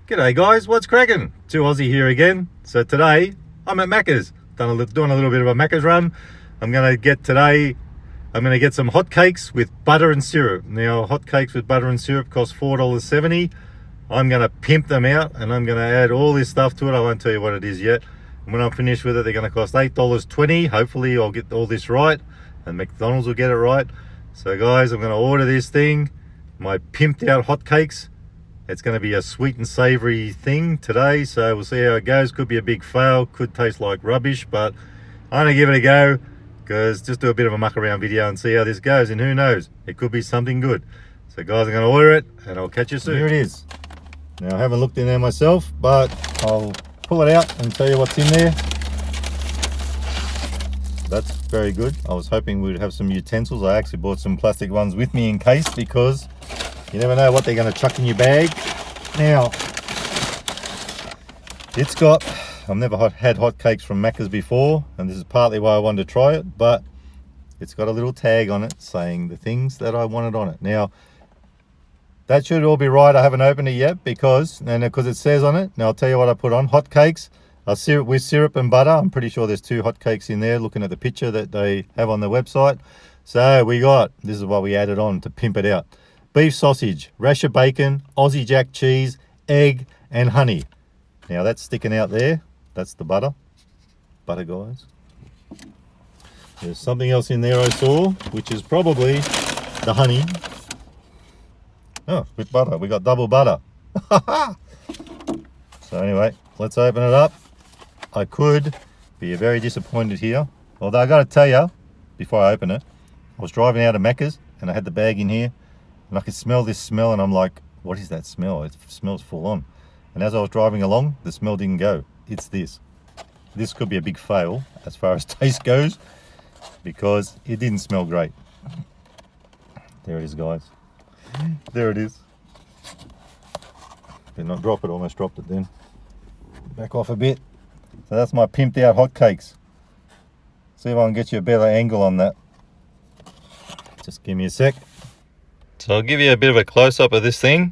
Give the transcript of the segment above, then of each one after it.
G'day guys, what's cracking? 2Aussie here again. So today I'm at Macca's, doing a little bit of a Macca's run. I'm gonna get some hotcakes with butter and syrup. Now hotcakes with butter and syrup cost $4.70. I'm gonna pimp them out and I'm gonna add all this stuff to it. I won't tell you what it is yet. And when I'm finished with it, they're gonna cost $8.20. Hopefully I'll get all this right and McDonald's will get it right. So guys, I'm gonna order this thing, my pimped out hotcakes. It's going to be a sweet and savory thing today, so we'll see how it goes. Could be a big fail, could taste like rubbish, but I'm going to give it a go, because just do a bit of a muck around video and see how this goes, and who knows, it could be something good. So guys, I'm going to order it and I'll catch you soon. Here it is. Now I haven't looked in there myself, but I'll pull it out and tell you what's in there. That's very good. I was hoping we'd have some utensils. I actually bought some plastic ones with me in case, because you never know what they're going to chuck in your bag. Now, I've never had hotcakes from Macca's before, and this is partly why I wanted to try it, but it's got a little tag on it saying the things that I wanted on it. Now, that should all be right. I haven't opened it yet because it says on it. Now, I'll tell you what I put on. Hotcakes are with syrup and butter. I'm pretty sure there's 2 hotcakes in there, looking at the picture that they have on their website. So this is what we added on to pimp it out. Beef sausage, rasher bacon, Aussie jack cheese, egg, and honey. Now that's sticking out there. That's the butter. Butter, guys. There's something else in there I saw, which is probably the honey. Oh, with butter. We got double butter. So anyway, let's open it up. I could be very disappointed here. Although I got to tell you, before I open it, I was driving out of Macca's and I had the bag in here. And I could smell this smell, and I'm like, what is that smell? It smells full on. And as I was driving along, the smell didn't go. It's this. This could be a big fail as far as taste goes, because it didn't smell great. There it is, guys. There it is. Did not drop it, almost dropped it then. Back off a bit. So that's my pimped out hotcakes. See if I can get you a better angle on that. Just give me a sec. So I'll give you a bit of a close-up of this thing.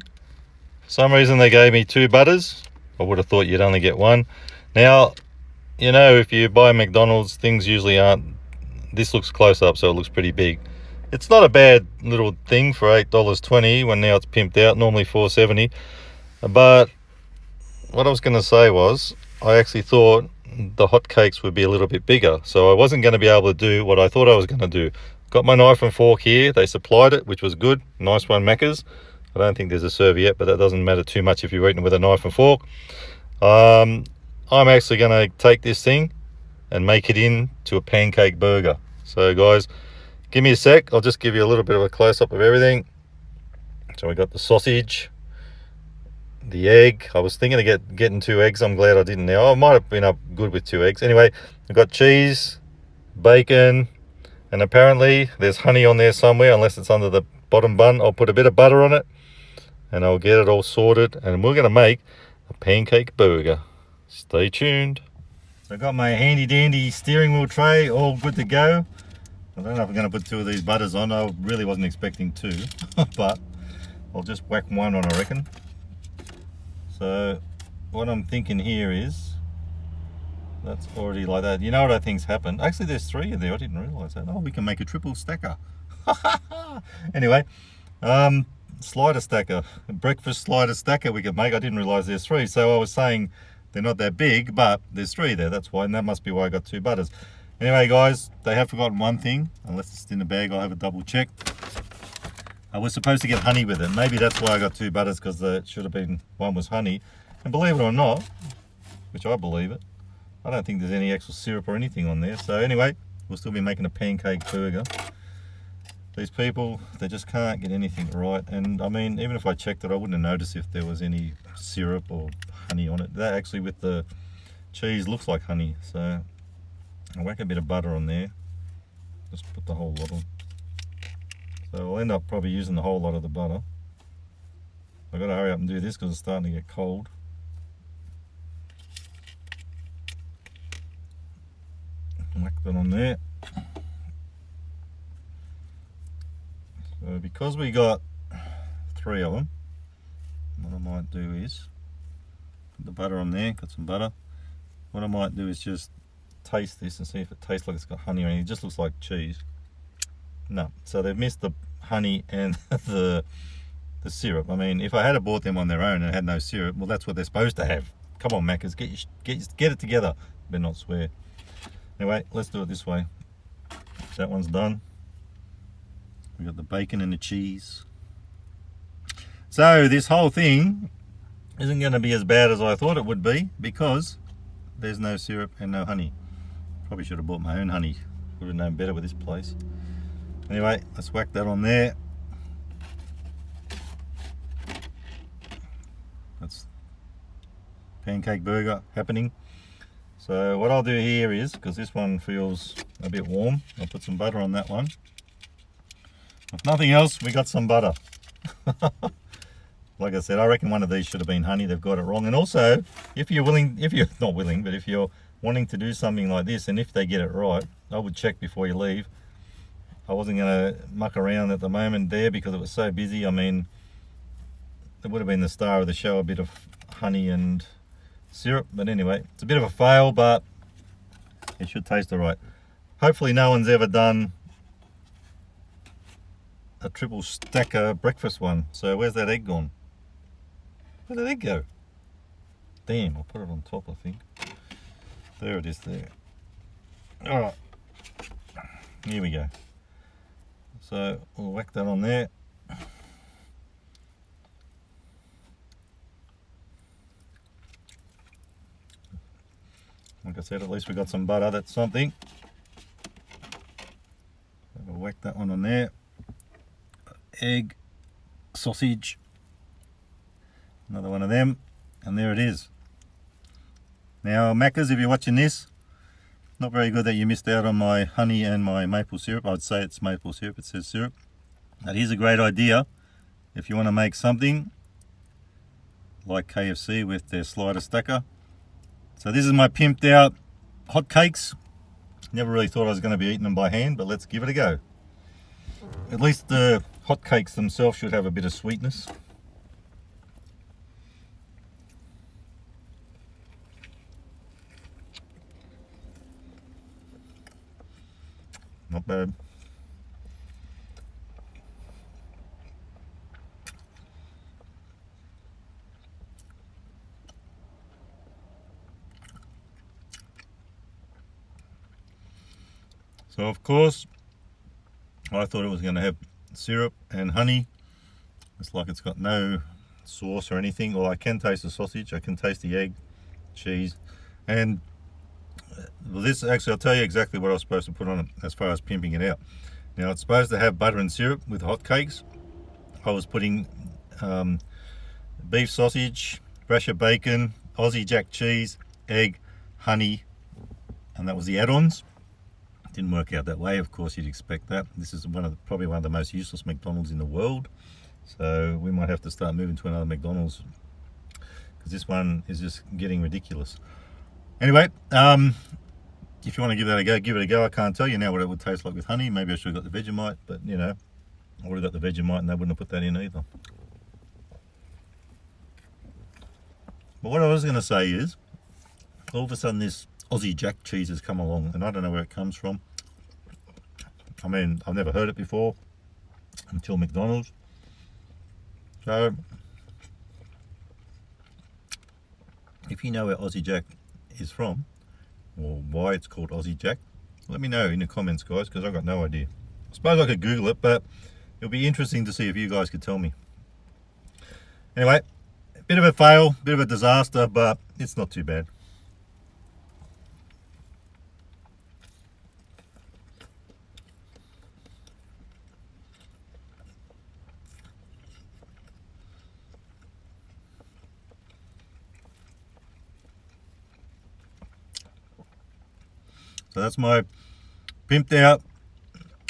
For some reason they gave me 2 butters. I would have thought you'd only get 1. Now, you know, if you buy McDonald's, things usually aren't... This looks close-up, so it looks pretty big. It's not a bad little thing for $8.20 when now it's pimped out, normally $4.70. But what I was going to say was, I actually thought the hotcakes would be a little bit bigger. So I wasn't going to be able to do what I thought I was going to do. Got my knife and fork here. They supplied it, which was good. Nice one, Macca's. I don't think there's a serviette, but that doesn't matter too much if you're eating with a knife and fork. I'm actually going to take this thing and make it into a pancake burger. So guys, give me a sec. I'll just give you a little bit of a close-up of everything. So we got the sausage, the egg. I was thinking of getting 2 eggs. I'm glad I didn't now. I might have been up good with 2 eggs. Anyway, we've got cheese, bacon, and apparently there's honey on there somewhere, unless it's under the bottom bun. I'll put a bit of butter on it and I'll get it all sorted, and we're going to make a pancake burger. Stay tuned. So I got my handy dandy steering wheel tray all good to go. I don't know if I'm going to put 2 of these butters on. I really wasn't expecting 2, but I'll just whack 1 on, I reckon. So what I'm thinking here is, that's already like that. You know what I think's happened? Actually, there's 3 in there. I didn't realize that. Oh, we can make a triple stacker. Anyway, slider stacker, breakfast slider stacker we can make. I didn't realize there's 3. So I was saying they're not that big, but there's 3 there. That's why, and that must be why I got 2 butters. Anyway, guys, they have forgotten one thing. Unless it's in the bag, I'll have a double check. I was supposed to get honey with it. Maybe that's why I got 2 butters, because it should have been, 1 was honey. And believe it or not, which I believe it, I don't think there's any extra syrup or anything on there. So anyway, we'll still be making a pancake burger. These people, they just can't get anything right. And I mean, even if I checked it, I wouldn't have noticed if there was any syrup or honey on it. That actually, with the cheese, looks like honey. So I'll whack a bit of butter on there. Just put the whole lot on. So I'll end up probably using the whole lot of the butter. I've got to hurry up and do this because it's starting to get cold. Whack that on there. So because we got 3 of them, what I might do is Put the butter on there, got some butter. What I might do is just taste this and see if it tastes like it's got honey or anything. It just looks like cheese. No, so they've missed the honey and the syrup. I mean, if I had bought them on their own and had no syrup, well, that's what they're supposed to have. Come on, Maccas, get it together. Better not swear. Anyway, let's do it this way. That one's done. We got the bacon and the cheese. So this whole thing isn't going to be as bad as I thought it would be because there's no syrup and no honey. Probably should have bought my own honey. Would have known better with this place. Anyway, let's whack that on there. That's pancake burger happening. So what I'll do here is, because this one feels a bit warm, I'll put some butter on that one. If nothing else, we got some butter. Like I said, I reckon one of these should have been honey. They've got it wrong. And also, if you're not willing, but if you're wanting to do something like this, and if they get it right, I would check before you leave. I wasn't going to muck around at the moment there because it was so busy. I mean, it would have been the star of the show, a bit of honey and syrup. But anyway, it's a bit of a fail, but it should taste all right. Hopefully no one's ever done a triple stacker breakfast one. So where's that egg gone? Where did that egg go? Damn, I'll put it on top, I think. There it is there. All right, here we go. So we'll whack that on there. Like I said, at least we got some butter, that's something. So we'll whack that one on there. Egg, sausage, another one of them, and there it is. Now, Maccas, if you're watching this, not very good that you missed out on my honey and my maple syrup. I'd say it's maple syrup, it says syrup. But here's a great idea. If you want to make something like KFC with their slider stacker. So this is my pimped out hotcakes. Never really thought I was going to be eating them by hand, but let's give it a go. At least the hotcakes themselves should have a bit of sweetness. Not bad. So of course, I thought it was going to have syrup and honey. It's like it's got no sauce or anything. Well, I can taste the sausage, I can taste the egg, cheese, and this actually, I'll tell you exactly what I was supposed to put on it as far as pimping it out. Now, it's supposed to have butter and syrup with hotcakes. I was putting beef sausage, rasher bacon, Aussie jack cheese, egg, honey, and that was the add-ons. Didn't work out that way. Of course, you'd expect that. This is probably one of the most useless McDonald's in the world. So we might have to start moving to another McDonald's because this one is just getting ridiculous. Anyway, if you want to give that a go, give it a go. I can't tell you now what it would taste like with honey. Maybe I should have got the Vegemite, but you know, I would have got the Vegemite and they wouldn't have put that in either. But what I was going to say is, all of a sudden this Aussie jack cheese has come along, and I don't know where it comes from. I mean, I've never heard it before until McDonald's. So, if you know where Aussie jack is from, or why it's called Aussie jack, let me know in the comments, guys, because I've got no idea. I suppose I could Google it, but it'll be interesting to see if you guys could tell me. Anyway, a bit of a fail, bit of a disaster, but it's not too bad. So that's my pimped out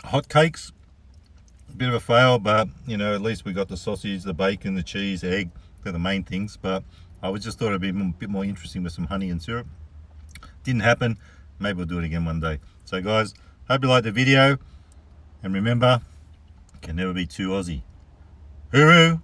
hotcakes. A bit of a fail, but you know, at least we got the sausage, the bacon, the cheese, egg. They're the main things, but I just thought it'd be a bit more interesting with some honey and syrup. Didn't happen. Maybe we'll do it again one day. So guys, hope you liked the video, and remember, you can never be too Aussie. Hooroo!